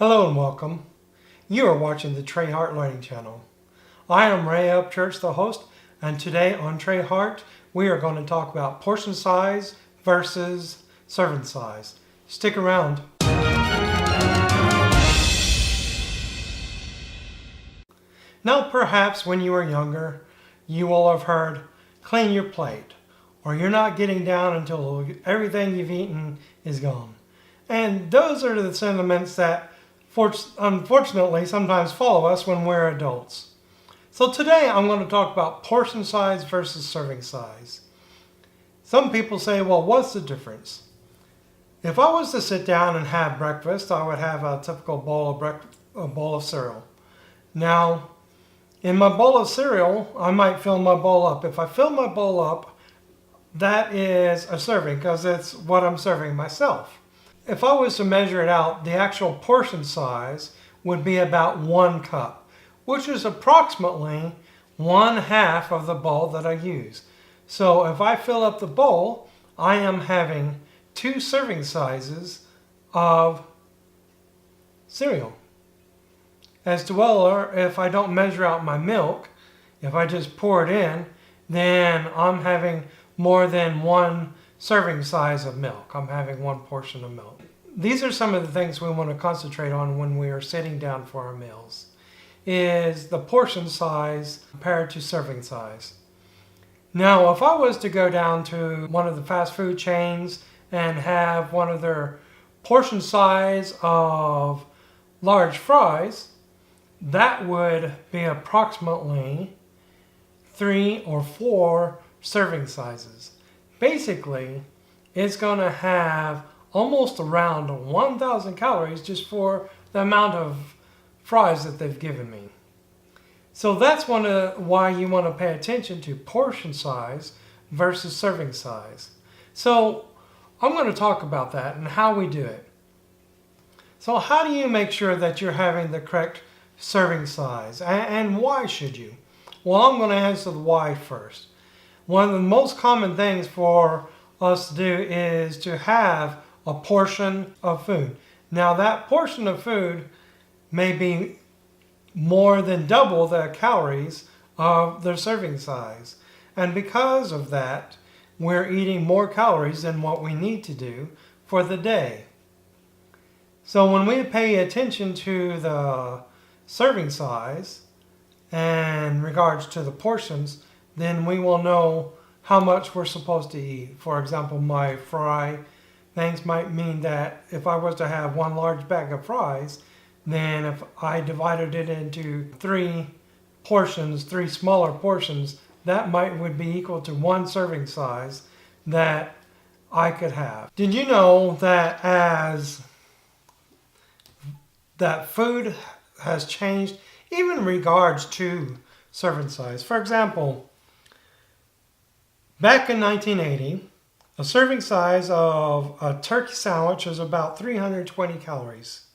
Hello and welcome. You are watching the Trey Hart Learning Channel. I am Ray Upchurch, the host, and today on Trey Hart, we are going to talk about portion size versus serving size. Stick around. Now, perhaps when you were younger, you will have heard, clean your plate, or you're not getting down until everything you've eaten is gone. And those are the sentiments that unfortunately sometimes follow us when we're adults. So today I'm going to talk about portion size versus serving size. Some people say, well, what's the difference? If I was to sit down and have breakfast, I would have a typical bowl of cereal. Now, in my bowl of cereal, I might fill my bowl up. If I fill my bowl up, that is a serving because it's what I'm serving myself. If I was to measure it out, the actual portion size would be about 1 cup, which is approximately 1/2 of the bowl that I use. So if I fill up the bowl, I am having 2 serving sizes of cereal. As well, if I don't measure out my milk, if I just pour it in, then I'm having more than 1 serving size of milk. I'm having 1 portion of milk. These are some of the things we want to concentrate on when we are sitting down for our meals, is the portion size compared to serving size. Now, if I was to go down to one of the fast food chains and have one of their portion size of large fries, that would be approximately 3 or 4 serving sizes. Basically, it's going to have almost around 1,000 calories just for the amount of fries that they've given me. So that's why you want to pay attention to portion size versus serving size. So I'm going to talk about that and how we do it. So how do you make sure that you're having the correct serving size, and why should you? Well, I'm going to answer the why first. One of the most common things for us to do is to have a portion of food. Now, that portion of food may be more than double the calories of their serving size. And because of that, we're eating more calories than what we need to do for the day. So when we pay attention to the serving size in regards to the portions, then we will know how much we're supposed to eat. For example, my fry things might mean that if I was to have 1 large bag of fries, then if I divided it into 3 portions, 3 smaller portions, that would be equal to 1 serving size that I could have. Did you know that as that food has changed, even in regards to serving size? For example, back in 1980, a serving size of a turkey sandwich was about 320 calories.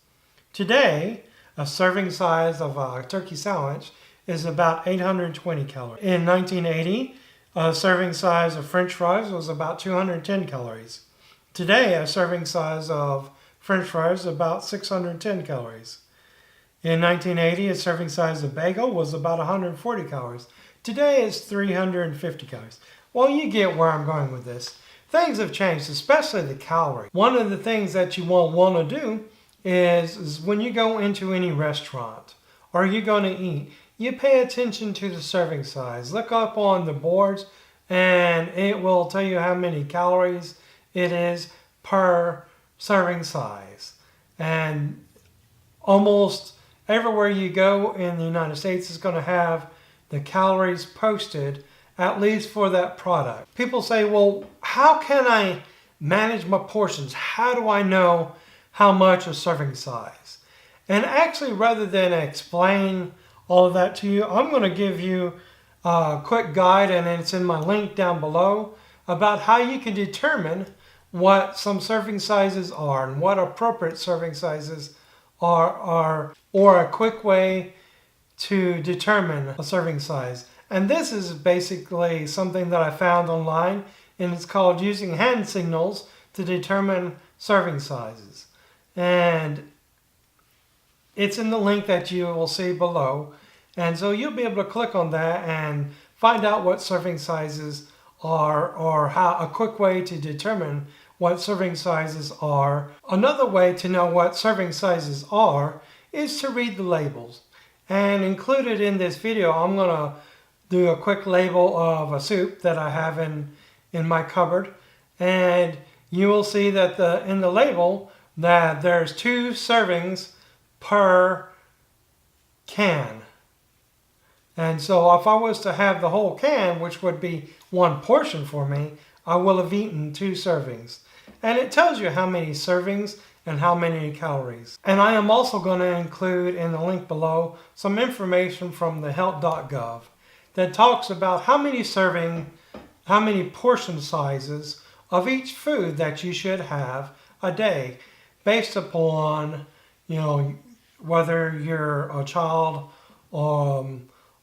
Today, a serving size of a turkey sandwich is about 820 calories. In 1980, a serving size of French fries was about 210 calories. Today, a serving size of French fries is about 610 calories. In 1980, a serving size of bagel was about 140 calories. Today, it's 350 calories. Well, you get where I'm going with this. Things have changed, especially the calorie. One of the things that you won't want to do is when you go into any restaurant or you're going to eat, you pay attention to the serving size. Look up on the boards and it will tell you how many calories it is per serving size. And almost everywhere you go in the United States is going to have the calories posted, at least for that product. People say, well, how can I manage my portions? How do I know how much a serving size? And actually, rather than explain all of that to you, I'm going to give you a quick guide, and it's in my link down below, about how you can determine what some serving sizes are and what appropriate serving sizes are, or a quick way to determine a serving size. And this is basically something that I found online, and it's called using hand signals to determine serving sizes. And It's in the link that you will see below. And so you'll be able to click on that and find out what serving sizes are, or how a quick way to determine what serving sizes are. Another way to know what serving sizes are is to read the labels. And included in this video, I'm going to do a quick label of a soup that I have in my cupboard. And you will see that in the label that there's 2 servings per can. And so if I was to have the whole can, which would be 1 portion for me, I will have eaten 2 servings. And it tells you how many servings and how many calories. And I am also going to include in the link below some information from the health.gov that talks about how many portion sizes of each food that you should have a day, based upon, whether you're a child or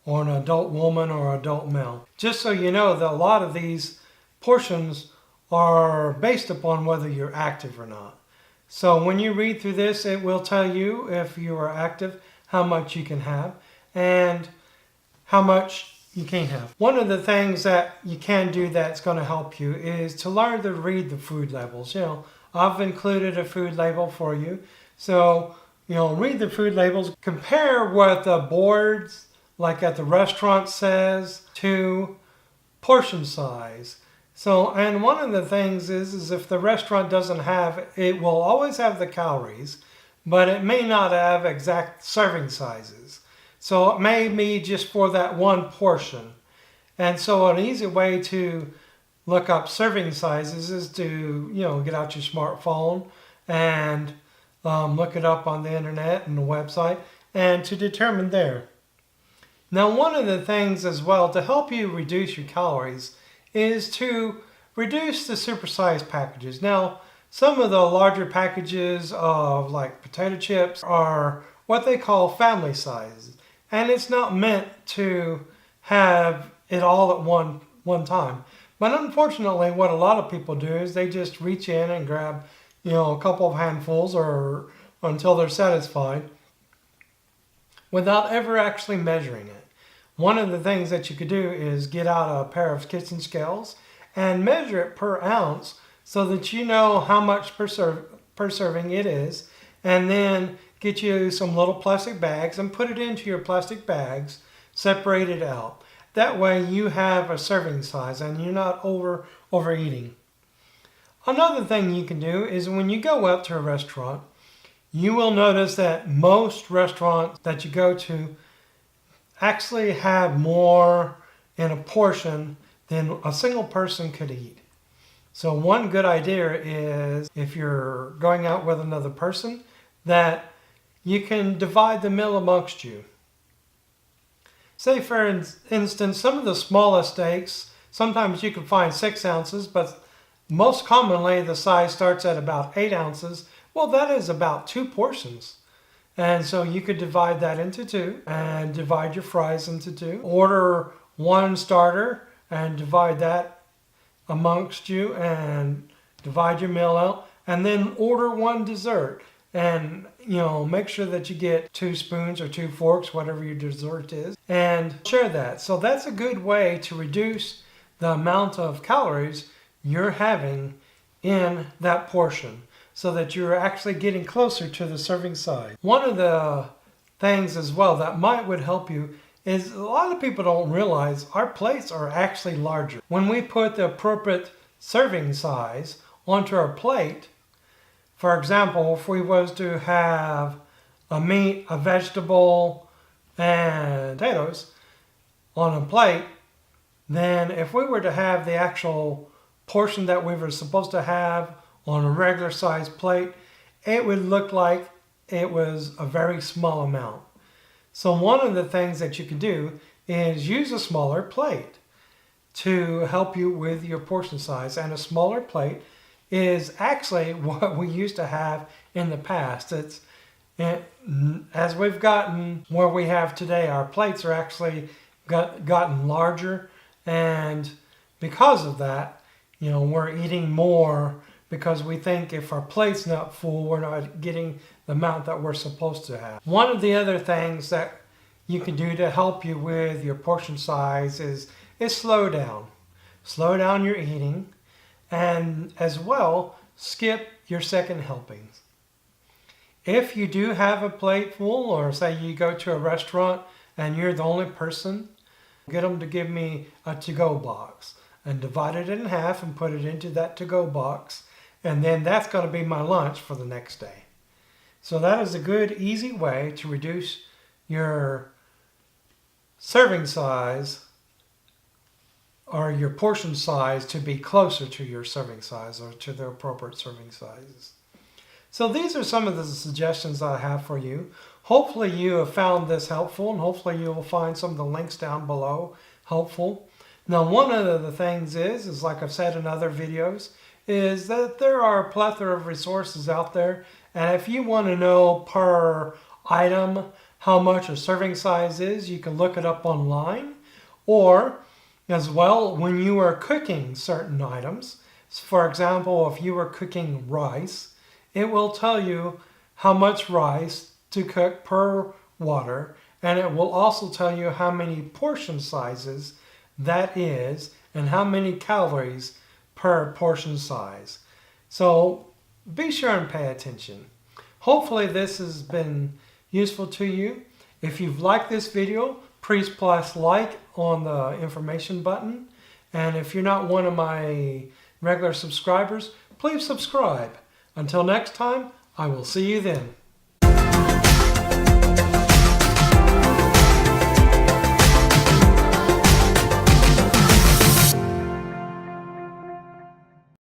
an adult woman or adult male. Just so you know that a lot of these portions are based upon whether you're active or not. So when you read through this, it will tell you, if you are active, how much you can have and how much you can't have. One of the things that you can do that's going to help you is to learn to read the food labels. I've included a food label for you. So, read the food labels. Compare what the boards, like at the restaurant, says to portion size. So, and one of the things is if the restaurant doesn't have, it will always have the calories, but it may not have exact serving sizes. So it may be just for that 1 portion. And so an easy way to look up serving sizes is to, get out your smartphone and look it up on the internet and the website, and to determine there. Now, one of the things as well to help you reduce your calories is to reduce the supersized packages. Now, some of the larger packages of like potato chips are what they call family sizes. And it's not meant to have it all at one time. But unfortunately, what a lot of people do is they just reach in and grab, a couple of handfuls or until they're satisfied without ever actually measuring it. One of the things that you could do is get out a pair of kitchen scales and measure it per ounce so that you know how much per serving it is, and then get you some little plastic bags and put it into your plastic bags, separate it out. That way you have a serving size and you're not overeating. Another thing you can do is when you go out to a restaurant, you will notice that most restaurants that you go to actually have more in a portion than a single person could eat. So one good idea is, if you're going out with another person, that you can divide the meal amongst you. Say for instance, some of the smallest steaks, sometimes you can find 6 ounces, but most commonly the size starts at about 8 ounces. Well, that is about 2 portions. And so you could divide that into 2 and divide your fries into 2. Order 1 starter and divide that amongst you and divide your meal out. And then order 1 dessert. And, make sure that you get 2 spoons or 2 forks, whatever your dessert is, and share that. So that's a good way to reduce the amount of calories you're having in that portion, so that you're actually getting closer to the serving size. One of the things as well that would help you is, a lot of people don't realize our plates are actually larger. When we put the appropriate serving size onto our plate, for example, if we was to have a meat, a vegetable, and potatoes on a plate, then if we were to have the actual portion that we were supposed to have on a regular size plate, it would look like it was a very small amount. So one of the things that you can do is use a smaller plate to help you with your portion size. And a smaller plate is actually what we used to have in the past. As we've gotten where we have today, our plates are actually gotten larger, and because of that, we're eating more because we think if our plate's not full, we're not getting the amount that we're supposed to have. One of the other things that you can do to help you with your portion size is slow down. Slow down your eating, and as well, skip your second helpings. If you do have a plate full, or say you go to a restaurant and you're the only person, get them to give me a to-go box and divide it in half and put it into that to-go box, and then that's going to be my lunch for the next day. So that is a good, easy way to reduce your serving size or your portion size to be closer to your serving size or to the appropriate serving sizes. So these are some of the suggestions I have for you. Hopefully you have found this helpful, and hopefully you will find some of the links down below helpful. Now, one of the things is like I've said in other videos, is that there are a plethora of resources out there, and if you want to know per item how much a serving size is, you can look it up online. Or as well, when you are cooking certain items, for example, if you were cooking rice, it will tell you how much rice to cook per water, and it will also tell you how many portion sizes that is and how many calories per portion size. So be sure and pay attention. Hopefully this has been useful to you. If you've liked this video, please press like on the information button. And if you're not one of my regular subscribers, please subscribe. Until next time, I will see you then.